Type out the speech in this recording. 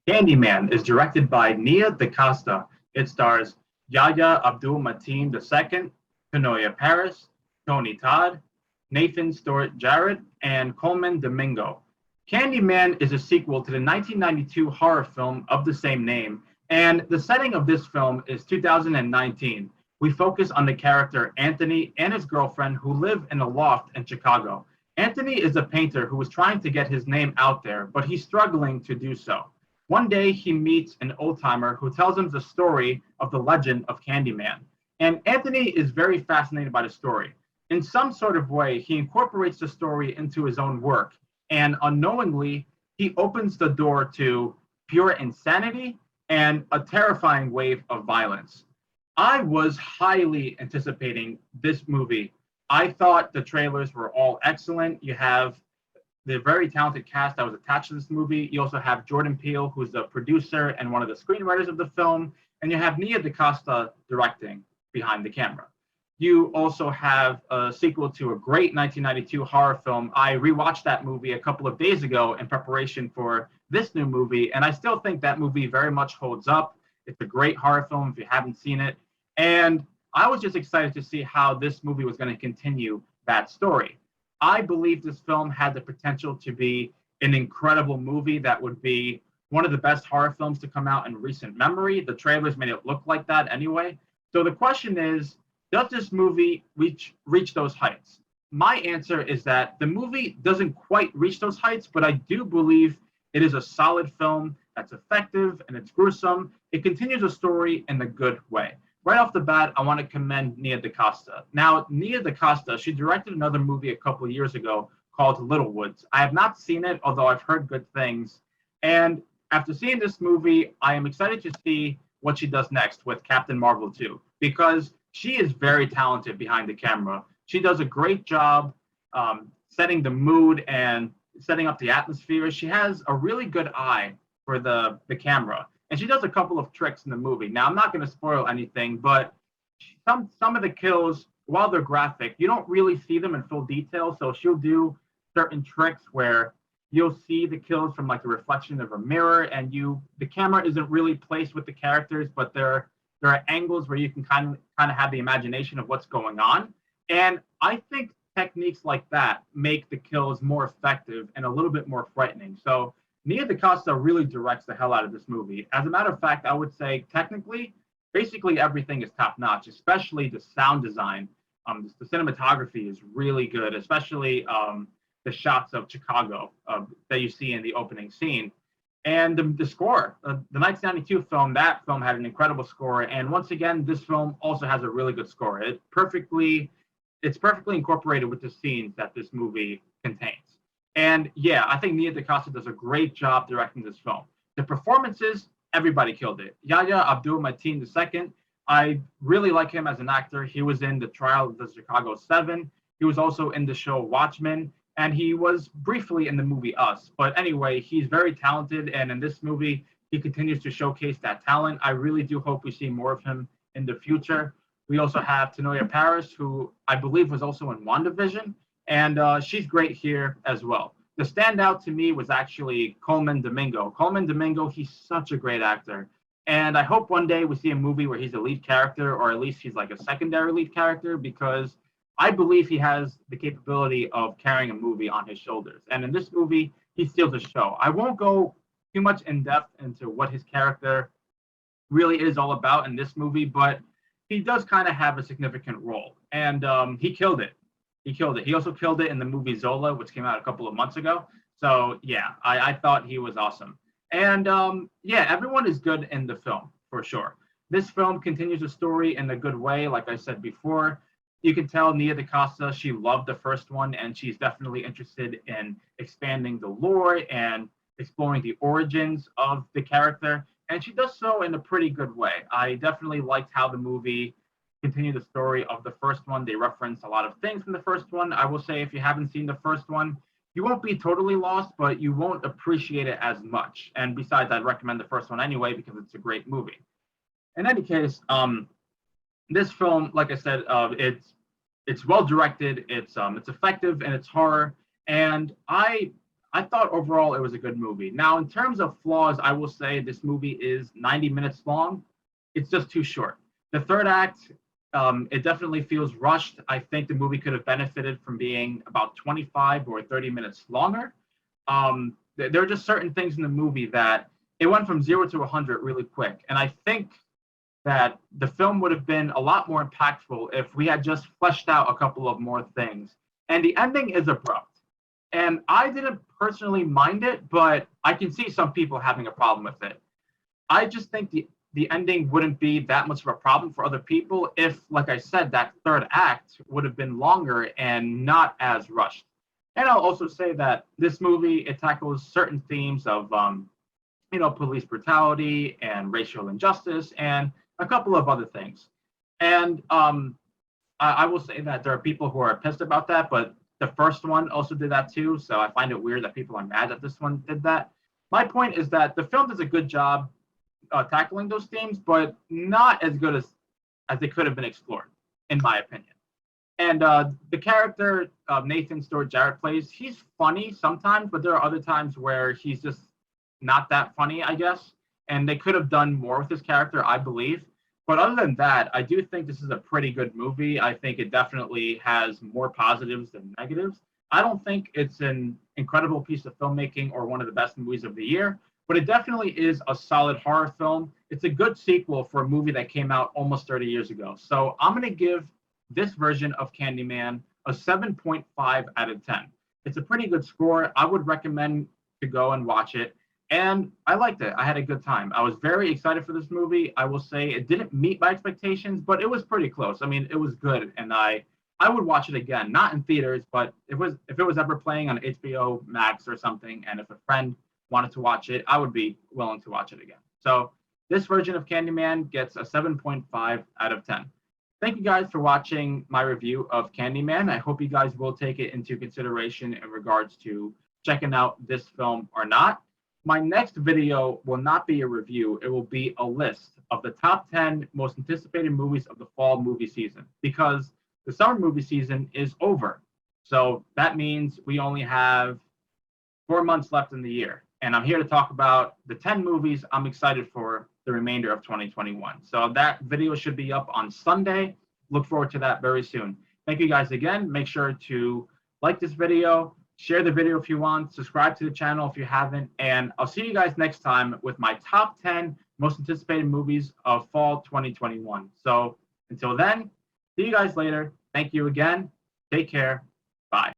Candyman is directed by Nia DaCosta. It stars Yahya Abdul-Mateen II, Tanoya Paris, Tony Todd, Nathan Stewart Jarrett, and Coleman Domingo. Candyman is a sequel to the 1992 horror film of the same name, and the setting of this film is 2019. We focus on the character Anthony and his girlfriend who live in a loft in Chicago. Anthony is a painter who is trying to get his name out there, but he's struggling to do so. One day he meets an old-timer who tells him the story of the legend of Candyman. And Anthony is very fascinated by the story. In some sort of way, he incorporates the story into his own work, and unknowingly, he opens the door to pure insanity and a terrifying wave of violence. I was highly anticipating this movie. I thought the trailers were all excellent. You have the very talented cast that was attached to this movie. You also have Jordan Peele, who's the producer and one of the screenwriters of the film, and you have Nia DaCosta directing behind the camera. You also have a sequel to a great 1992 horror film. I rewatched that movie a couple of days ago in preparation for this new movie, and I still think that movie very much holds up. It's a great horror film if you haven't seen it. And I was just excited to see how this movie was going to continue that story. I believe this film had the potential to be an incredible movie that would be one of the best horror films to come out in recent memory. The trailers made it look like that anyway. So the question is, does this movie reach those heights? My answer is that the movie doesn't quite reach those heights, but I do believe it is a solid film that's effective and it's gruesome. It continues a story in a good way. Right off the bat, I want to commend Nia DaCosta. Now, Nia DaCosta, she directed another movie a couple of years ago called Little Woods. I have not seen it, although I've heard good things. And after seeing this movie, I am excited to see what she does next with Captain Marvel 2, because she is very talented behind the camera. She does a great job setting the mood and setting up the atmosphere. She has a really good eye for the camera. And she does a couple of tricks in the movie. Now, I'm not going to spoil anything, but some of the kills, while they're graphic, you don't really see them in full detail. So she'll do certain tricks where you'll see the kills from like the reflection of a mirror, and the camera isn't really placed with the characters, but there are angles where you can kind of have the imagination of what's going on. And I think techniques like that make the kills more effective and a little bit more frightening. So Nia DaCosta really directs the hell out of this movie. As a matter of fact, I would say technically, basically everything is top notch, especially the sound design. The cinematography is really good, especially the shots of Chicago that you see in the opening scene. And the score, the 1992 film, that film had an incredible score. And once again, this film also has a really good score. It's perfectly incorporated with the scenes that this movie contains. And yeah, I think Nia DaCosta does a great job directing this film. The performances, everybody killed it. Yahya Abdul-Mateen II, I really like him as an actor. He was in The Trial of the Chicago 7. He was also in the show Watchmen. And he was briefly in the movie Us. But anyway, he's very talented. And in this movie, he continues to showcase that talent. I really do hope we see more of him in the future. We also have Tanoya Paris, who I believe was also in WandaVision. And she's great here as well. The standout to me was actually Coleman Domingo. Coleman Domingo, he's such a great actor. And I hope one day we see a movie where he's a lead character, or at least he's like a secondary lead character, because I believe he has the capability of carrying a movie on his shoulders. And in this movie, he steals the show. I won't go too much in depth into what his character really is all about in this movie, but he does kind of have a significant role. And he killed it. He killed it. He also killed it in the movie Zola, which came out a couple of months ago. So yeah, I thought he was awesome. And yeah, everyone is good in the film, for sure. This film continues the story in a good way, like I said before. You can tell Nia DaCosta, she loved the first one, and she's definitely interested in expanding the lore and exploring the origins of the character. And she does so in a pretty good way. I definitely liked how the movie continued the story of the first one. They reference a lot of things from the first one. I will say, if you haven't seen the first one, you won't be totally lost, but you won't appreciate it as much. And besides, I'd recommend the first one anyway, because it's a great movie. In any case, this film, like I said, it's well directed, it's effective, and it's horror. And I I thought overall it was a good movie. Now, in terms of flaws, I will say this movie is 90 minutes long. It's just too short. The third act, it definitely feels rushed. I think the movie could have benefited from being about 25 or 30 minutes longer. There are just certain things in the movie that it went from 0 to 100 really quick. And I think that the film would have been a lot more impactful if we had just fleshed out a couple of more things. And the ending is abrupt. And I didn't personally mind it, but I can see some people having a problem with it. I just think the ending wouldn't be that much of a problem for other people if, like I said, that third act would have been longer and not as rushed. And I'll also say that this movie, it tackles certain themes of police brutality and racial injustice and a couple of other things. And I will say that there are people who are pissed about that, but the first one also did that too. So I find it weird that people are mad that this one did that. My point is that the film does a good job tackling those themes, but not as good as they could have been explored, in my opinion. And the character Nathan Stewart Jarrett plays, he's funny sometimes, but there are other times where he's just not that funny, I guess. And they could have done more with his character, I believe. But other than that, I do think this is a pretty good movie. I think it definitely has more positives than negatives. I don't think it's an incredible piece of filmmaking or one of the best movies of the year, but it definitely is a solid horror film. It's a good sequel for a movie that came out almost 30 years ago. So I'm going to give this version of Candyman a 7.5 out of 10. It's a pretty good score. I would recommend to go and watch it. And I liked it. I had a good time. I was very excited for this movie. I will say it didn't meet my expectations, but it was pretty close. I mean, it was good, and I would watch it again, not in theaters, but if it was ever playing on HBO Max or something, and if a friend wanted to watch it, I would be willing to watch it again. So this version of Candyman gets a 7.5 out of 10. Thank you guys for watching my review of Candyman. I hope you guys will take it into consideration in regards to checking out this film or not. My next video will not be a review. It will be a list of the top 10 most anticipated movies of the fall movie season because the summer movie season is over. So that means we only have 4 months left in the year. And I'm here to talk about the 10 movies I'm excited for the remainder of 2021. So that video should be up on Sunday. Look forward to that very soon. Thank you guys again. Make sure to like this video, share the video if you want, subscribe to the channel if you haven't, and I'll see you guys next time with my top 10 most anticipated movies of fall 2021. So until then, see you guys later. Thank you again. Take care. Bye.